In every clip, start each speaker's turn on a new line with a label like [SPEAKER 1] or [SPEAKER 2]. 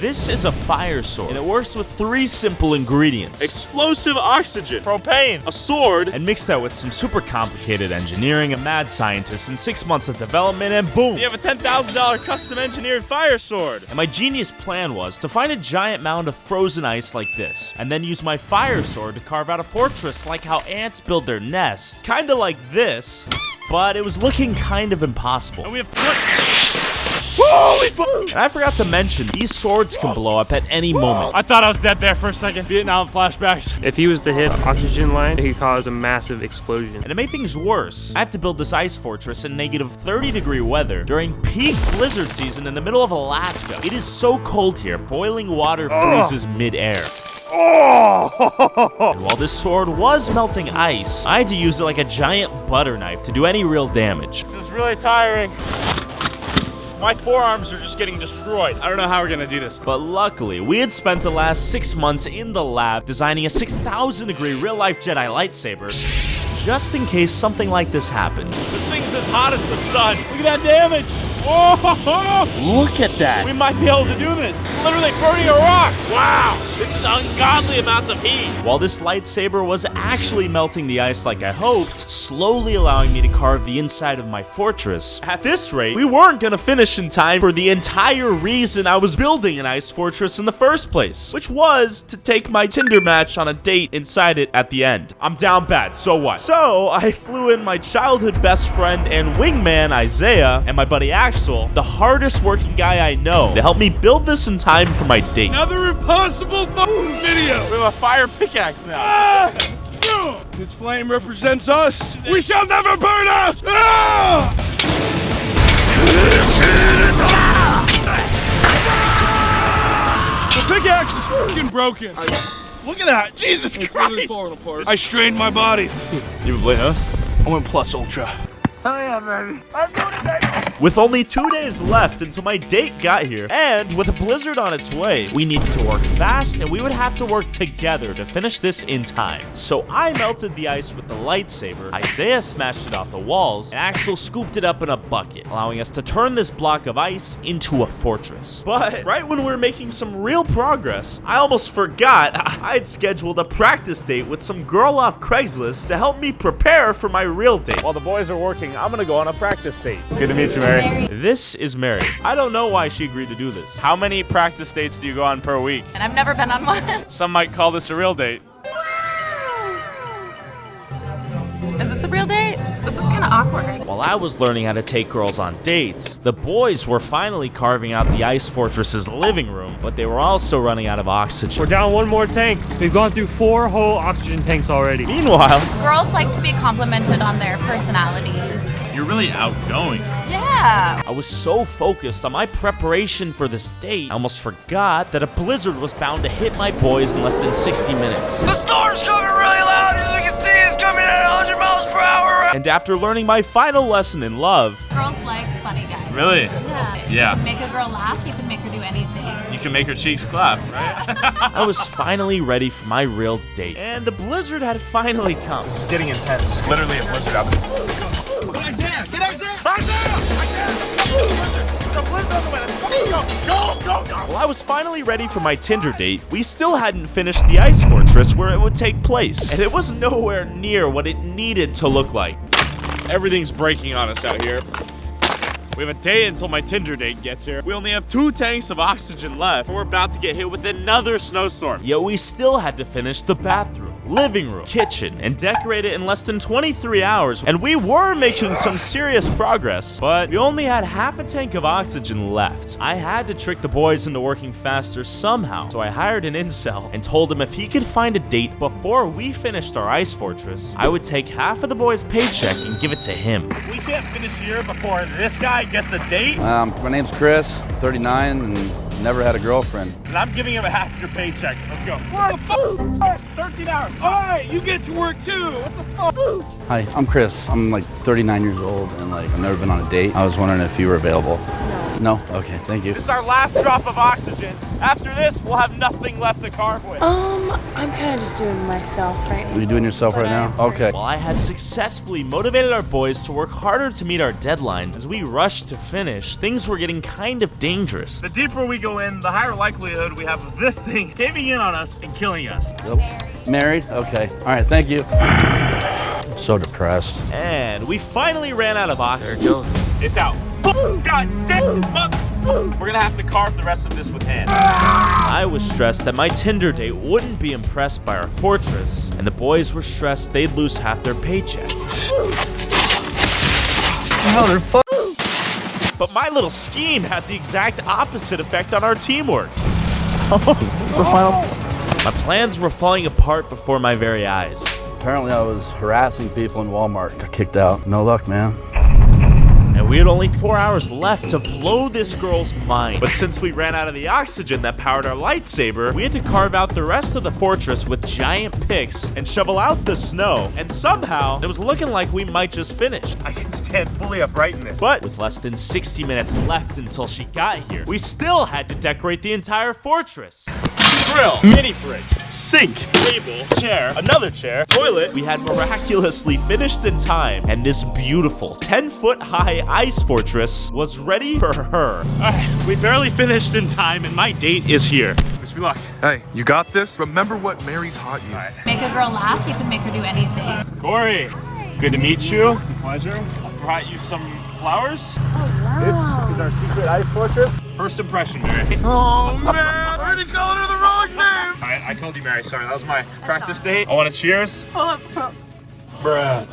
[SPEAKER 1] This is a fire sword, and it works with 3 simple ingredients.
[SPEAKER 2] Explosive oxygen, propane, a sword,
[SPEAKER 1] and mix that with some super complicated engineering, a mad scientist, and 6 months of development, and boom!
[SPEAKER 2] You have a $10,000 custom engineered fire sword.
[SPEAKER 1] And my genius plan was to find a giant mound of frozen ice like this, and then use my fire sword to carve out a fortress like how ants build their nests. Kinda like this, but it was looking kind of impossible.
[SPEAKER 2] And we have holy fuck!
[SPEAKER 1] And I forgot to mention, these swords can blow up at any moment.
[SPEAKER 2] I thought I was dead there for a second. Vietnam flashbacks.
[SPEAKER 3] If he was to hit oxygen line, he could cause a massive explosion.
[SPEAKER 1] And to make things worse, I have to build this ice fortress in negative 30-degree weather during peak blizzard season in the middle of Alaska. It is so cold here, boiling water freezes mid-air. And while this sword was melting ice, I had to use it like a giant butter knife to do any real damage.
[SPEAKER 2] This is really tiring. My forearms are just getting destroyed. I don't know how we're gonna do this.
[SPEAKER 1] But luckily, we had spent the last 6 months in the lab designing a 6,000-degree real-life Jedi lightsaber, just in case something like this happened.
[SPEAKER 2] This thing's as hot as the sun. Look at that damage. Oh,
[SPEAKER 3] Look at that.
[SPEAKER 2] we might be able to do this. It's literally burning a rock. Wow, this is ungodly amounts of heat.
[SPEAKER 1] While this lightsaber was actually melting the ice like I hoped, slowly allowing me to carve the inside of my fortress. At this rate, we weren't gonna finish in time for the entire reason I was building an ice fortress in the first place, which was to take my Tinder match on a date inside it at the end. I'm down bad, so what? So I flew in my childhood best friend and wingman Isaiah and my buddy Axel, the hardest working guy I know, to help me build this in time for my date.
[SPEAKER 2] Another impossible video. We have a fire pickaxe now.
[SPEAKER 4] This flame represents us. We shall never burn out. The pickaxe is fucking broken.
[SPEAKER 2] Look at that. Jesus
[SPEAKER 4] It's
[SPEAKER 2] Christ.
[SPEAKER 4] really falling apart. I strained my body.
[SPEAKER 2] You play, huh?
[SPEAKER 4] I went plus ultra.
[SPEAKER 1] With only 2 days left until my date got here, and with a blizzard on its way, we needed to work fast and we would have to work together to finish this in time. So I melted the ice with the lightsaber, Isaiah smashed it off the walls, and Axel scooped it up in a bucket, allowing us to turn this block of ice into a fortress. But right when we were making some real progress, I almost forgot I had scheduled a practice date with some girl off Craigslist to help me prepare for my real date.
[SPEAKER 2] While the boys are working, I'm gonna go on a practice date. Good to meet you, Mary.
[SPEAKER 1] This is Mary. I don't know why she agreed to do this.
[SPEAKER 2] How many practice dates do you go on per week?
[SPEAKER 5] And I've never been on one.
[SPEAKER 2] Some might call this a real date.
[SPEAKER 5] Is this a real date? This is kind of awkward.
[SPEAKER 1] While I was learning how to take girls on dates, the boys were finally carving out the ice fortress's living room, but they were also running out of oxygen.
[SPEAKER 3] We're down 1 more tank. We've gone through 4 whole oxygen tanks already.
[SPEAKER 1] Meanwhile,
[SPEAKER 5] Girls like to be complimented on their personalities.
[SPEAKER 2] You're really outgoing.
[SPEAKER 5] Yeah.
[SPEAKER 1] I was so focused on my preparation for this date, I almost forgot that a blizzard was bound to hit my boys in less than 60 minutes.
[SPEAKER 6] The storm's coming really loud, as you can see, it's coming at 100 miles per hour.
[SPEAKER 1] And after learning my final lesson in love,
[SPEAKER 5] Girls like funny guys.
[SPEAKER 2] Really?
[SPEAKER 5] Yeah.
[SPEAKER 2] Yeah.
[SPEAKER 5] You can make a girl laugh, you can make her do anything.
[SPEAKER 2] You can make her cheeks clap, right?
[SPEAKER 1] I was finally ready for my real date. And the blizzard had finally come.
[SPEAKER 2] This is getting intense. Literally a blizzard out there.
[SPEAKER 1] While I was finally ready for my Tinder date, we still hadn't finished the ice fortress where it would take place. And it was nowhere near what it needed to look like.
[SPEAKER 2] Everything's breaking on us out here. We have a day until my Tinder date gets here. We only have 2 tanks of oxygen left, and we're about to get hit with another snowstorm.
[SPEAKER 1] Yet we still had to finish the bathroom, living room, kitchen, and decorate it in less than 23 hours. And we were making some serious progress, but we only had half a tank of oxygen left. I had to trick the boys into working faster somehow, so I hired an incel and told him if he could find a date before we finished our ice fortress, I would take half of the boys' paycheck and give it to him.
[SPEAKER 2] We can't finish here before this guy gets a date,
[SPEAKER 7] My name's Chris, 39, and never had a girlfriend.
[SPEAKER 2] and I'm giving him half your paycheck. Let's go.
[SPEAKER 4] What the fuck? 13 hours. All right, you get to work too. What the fuck?
[SPEAKER 7] Hi, I'm Chris. I'm like 39 years old, and like I've never been on a date. I was wondering if you were available. No? Okay, thank you.
[SPEAKER 2] This is our last drop of oxygen. After this, we'll have nothing left to carve with.
[SPEAKER 8] I'm kind of just doing myself right now.
[SPEAKER 7] Are you doing yourself right now? Okay.
[SPEAKER 1] While I had successfully motivated our boys to work harder to meet our deadlines, as we rushed to finish, things were getting kind of dangerous.
[SPEAKER 4] The deeper we go in, the higher likelihood we have of this thing caving in on us and killing us.
[SPEAKER 7] Married? Okay. All right, thank you. I'm so depressed.
[SPEAKER 1] And we finally ran out of oxygen.
[SPEAKER 2] It's out. God damn it! We're gonna have to carve the rest of this with hand.
[SPEAKER 1] I was stressed that my Tinder date wouldn't be impressed by our fortress, and the boys were stressed they'd lose half their paycheck. But my little scheme had the exact opposite effect on our teamwork. My plans were falling apart before my very eyes.
[SPEAKER 7] Apparently I was harassing people in Walmart. Got kicked out. No luck, man.
[SPEAKER 1] And we had only 4 hours left to blow this girl's mind. But since we ran out of the oxygen that powered our lightsaber, we had to carve out the rest of the fortress with giant picks and shovel out the snow. And somehow, it was looking like we might just finish.
[SPEAKER 4] I can stand fully upright in this.
[SPEAKER 1] But with less than 60 minutes left until she got here, we still had to decorate the entire fortress.
[SPEAKER 2] Grill, mini fridge, sink, table, chair, another chair, toilet.
[SPEAKER 1] We had miraculously finished in time, and this beautiful 10-foot-high ice fortress was ready for her.
[SPEAKER 2] Alright, we barely finished in time, and my date is here. Wish me luck.
[SPEAKER 9] Hey, you got this? Remember what Mary taught you.
[SPEAKER 5] Make a girl laugh, you can make her do anything.
[SPEAKER 2] Corey, good to meet you. It's a pleasure. I brought you some flowers.
[SPEAKER 5] Oh, wow.
[SPEAKER 2] This is our secret ice fortress. First impression, Mary. Oh man, I already called her the wrong name. Alright, I called you Mary, sorry, that was my practice date. I want to cheers. Bruh.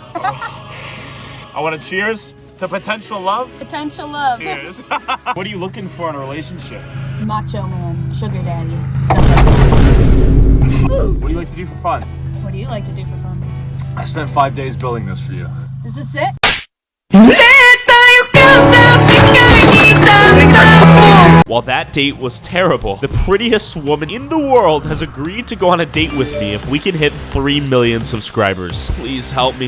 [SPEAKER 2] I want to cheers to potential love.
[SPEAKER 5] Potential love.
[SPEAKER 2] Cheers. What are you looking for in a relationship?
[SPEAKER 5] Macho man, sugar daddy.
[SPEAKER 2] What do you like to do for fun?
[SPEAKER 5] What do you like to do for fun?
[SPEAKER 2] I spent 5 days building this for you.
[SPEAKER 5] Is this it?
[SPEAKER 1] While that date was terrible, the prettiest woman in the world has agreed to go on a date with me if we can hit 3 million subscribers. Please help me.